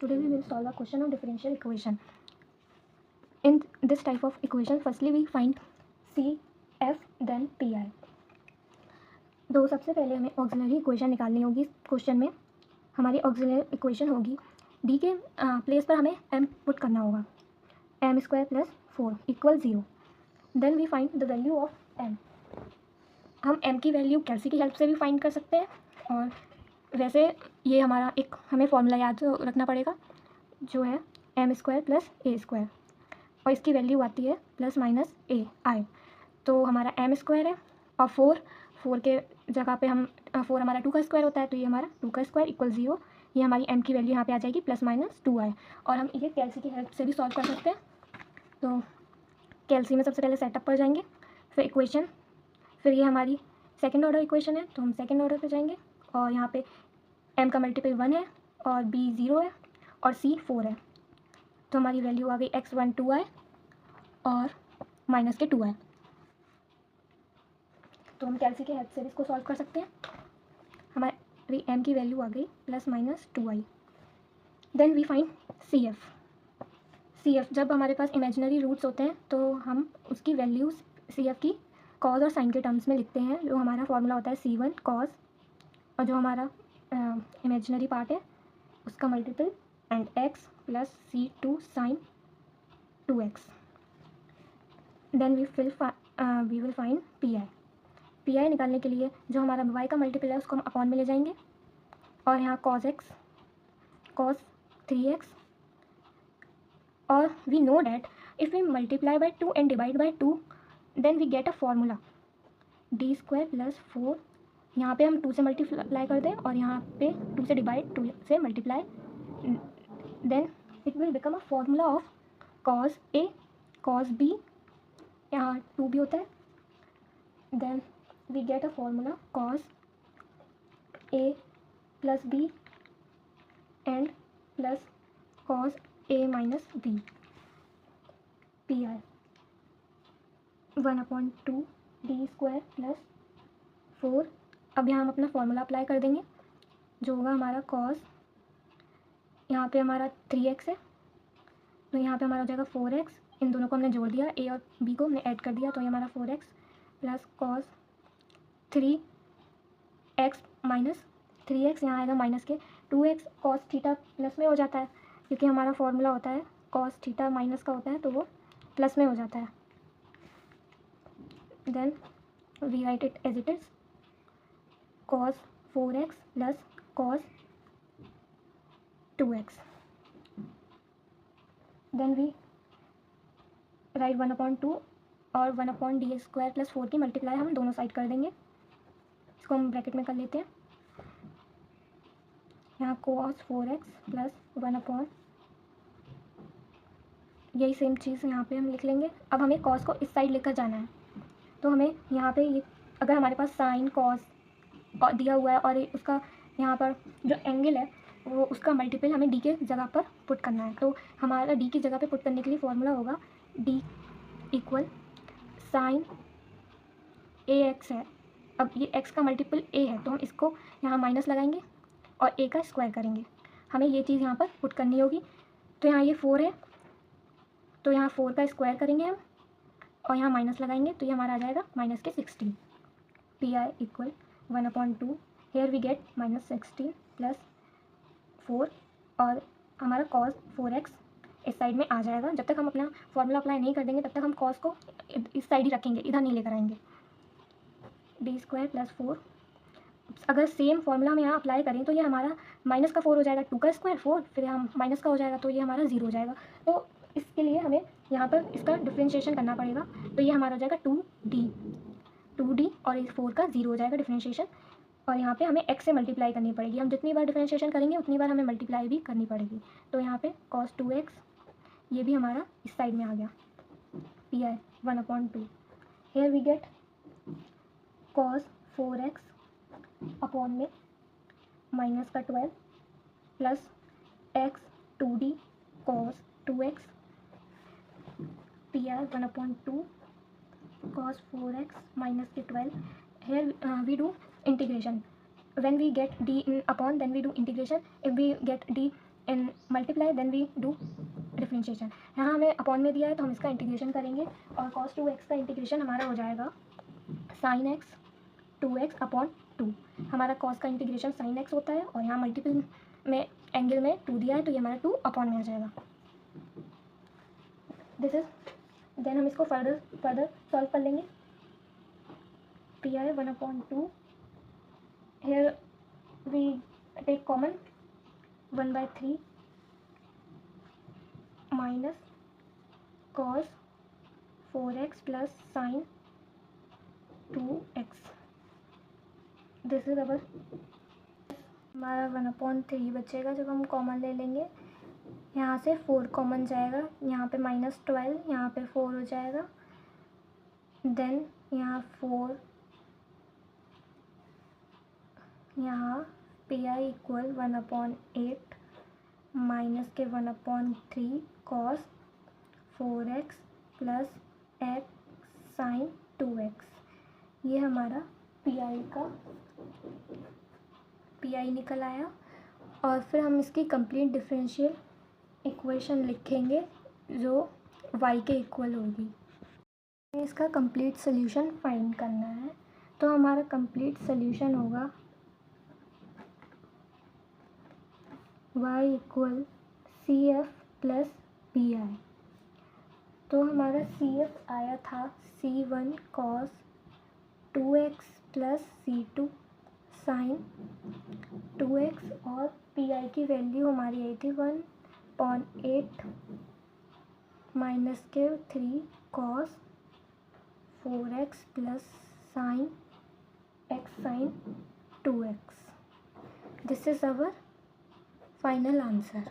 Today we will solve a question of differential equation. In this type of equation, firstly we find CF then PI. तो सबसे पहले हमें auxiliary equation निकालनी होगी. इस question में हमारी ऑक्सिलरी इक्वेशन होगी डी के प्लेस पर हमें m पुट करना होगा. m² + 4 = 0. Then we find the value of m. हम m की वैल्यू कैल्सी की हेल्प से भी फाइंड कर सकते हैं, और वैसे ये हमारा एक हमें फॉर्मूला याद रखना पड़ेगा जो है m² + a², और इसकी वैल्यू आती है ±ai. तो हमारा m² है और 4 के जगह पे हम 4 हमारा 2 का स्क्वायर होता है, तो ये हमारा 2 का स्क्वायर = 0. ये हमारी m की वैल्यू यहाँ पे आ जाएगी ±2i. और हम ये कैल्सी की हेल्प से भी सॉल्व कर सकते हैं. तो कैल्सी में सबसे पहले सेटअप पर जाएंगे, फिर इक्वेशन, फिर ये हमारी सेकंड ऑर्डर इक्वेशन है तो हम सेकंड ऑर्डर पे जाएंगे. और यहाँ पे m का मल्टीपल 1 है और b 0 है और c 4 है. तो हमारी वैल्यू आ गई x1 2i और माइनस के 2i. तो हम कैल्सी के हेल्प से भी इसको सॉल्व कर सकते हैं. हमारी m की वैल्यू आ गई ±2i. Then we find CF. जब हमारे पास इमेजिनरी रूट्स होते हैं तो हम उसकी वैल्यूज CF की कॉज और साइन के टर्म्स में लिखते हैं. जो हमारा फॉर्मूला होता है C1 कॉज, और जो हमारा इमेजिनरी पार्ट है उसका multiple and x + C2 sine 2x. Then we will find PI निकालने के लिए जो हमारा y का मल्टीपल है उसको हम अपॉन में ले जाएंगे, और यहाँ cos 3x. और we know that if we multiply by 2 and divide by 2 then we get a formula d² + 4. यहाँ पे हम 2 से मल्टीप्लाई कर दें और यहाँ पे 2 से डिवाइड 2 से multiply, then it will become a formula of cos A cos B. यहाँ 2b होता है. Then we get a formula cos A + B and plus cos A - B. PI 1/2 d² + 4. अब यहाँ हम अपना फॉर्मूला अप्लाई कर देंगे जो होगा हमारा cos, यहाँ पे हमारा 3x है तो यहाँ पे हमारा हो जाएगा 4x. इन दोनों को हमने जोड़ दिया, a और b को हमने ऐड कर दिया, तो ये हमारा 4x + cos 3x - 3x यहाँ आएगा माइनस के 2x. cos थीटा प्लस में हो जाता है क्योंकि हमारा फॉर्मूला होता है cos थीटा माइनस का होता है, तो वो प्लस में हो जाता है. Then we write it as it is cos 4x + cos 2x. Then we write 1/2 और 1/d² + 4 की मल्टीप्लाई हम दोनों साइड कर देंगे. इसको हम ब्रैकेट में कर लेते हैं. यहाँ cos 4x + 1/, यही सेम चीज़ यहाँ पे हम लिख लेंगे. अब हमें cos को इस साइड लेकर जाना है, तो हमें यहाँ पे ये अगर हमारे पास साइन cos और दिया हुआ है और उसका यहाँ पर जो एंगल है वो उसका मल्टीपल हमें d के जगह पर पुट करना है. तो हमारा d की जगह पे पुट करने के लिए फॉर्मूला होगा d = साइन ax है. अब ये x का मल्टीपल a है तो हम इसको यहाँ माइनस लगाएंगे और a का स्क्वायर करेंगे. हमें ये चीज़ यहाँ पर पुट करनी होगी. तो यहाँ ये 4 है तो यहाँ 4 का स्क्वायर करेंगे हम और यहाँ माइनस लगाएंगे, तो ये हमारा आ जाएगा -16. PI = 1/2. हेयर वी गेट -16 + 4, और हमारा cos 4x इस साइड में आ जाएगा. जब तक हम अपना फॉर्मूला अप्लाई नहीं कर देंगे तब तक हम cos को इस साइड ही रखेंगे, इधर नहीं लेकर आएंगे. d² + 4. अगर सेम फॉर्मूला हम यहाँ अप्लाई करें तो ये हमारा माइनस का 4 हो जाएगा, 2 का स्क्वायर 4, फिर हम माइनस का हो जाएगा तो ये हमारा 0 हो जाएगा. तो इसके लिए हमें यहाँ पर इसका डिफ्रेंशिएशन करना पड़ेगा. तो ये हमारा हो जाएगा 2d और इस 4 का 0 हो जाएगा डिफ्रेंशिएशन. और यहाँ पे हमें x से मल्टीप्लाई करनी पड़ेगी. हम जितनी बार डिफ्रेंशिएशन करेंगे उतनी बार हमें मल्टीप्लाई भी करनी पड़ेगी. तो यहाँ पे cos 2x ये भी हमारा इस साइड में आ गया. PI 1/2. Here we get cos 4x upon में -12 plus x 2d cos 2x. PI 1/2 cos 4x -12. Here we do integration. When we get d in upon, then we do integration. If we get d इन multiply then we do differentiation. यहाँ हमें upon में दिया है तो हम इसका integration करेंगे और cos 2x का इंटीग्रेशन हमारा हो जाएगा sin x 2x अपॉन 2। हमारा cos का इंटीग्रेशन sin x होता है और यहाँ मल्टीपल में एंगल में 2 दिया है तो ये हमारा 2 अपॉन में आ जाएगा। दिस इज देन हम इसको फर्दर सॉल्व कर लेंगे। P I 1/2 here we take common 1/3 minus cos 4x plus sine 2x। This is our हमारा 1/3 बचेगा जब हम कॉमन ले लेंगे। यहाँ से 4 कॉमन जाएगा, यहाँ पे -12, यहाँ पे 4 हो जाएगा। देन यहाँ 4, यहाँ पी आई इक्वल 1/8 माइनस के 1/3 cos 4x plus x sine 2x। ये हमारा पी आई निकल आया। और फिर हम इसकी कंप्लीट डिफरेंशियल इक्वेशन लिखेंगे जो y के इक्वल होगी। इसका कंप्लीट सोल्यूशन फाइंड करना है तो हमारा कंप्लीट सोल्यूशन होगा y equal CF plus PI। तो हमारा CF आया था C1 cos 2x plus C2 sine 2x और PI की वैल्यू हमारी आई थी 1/8 माइनस के 3 cos 4x plus sine x sine 2x। This is our final answer.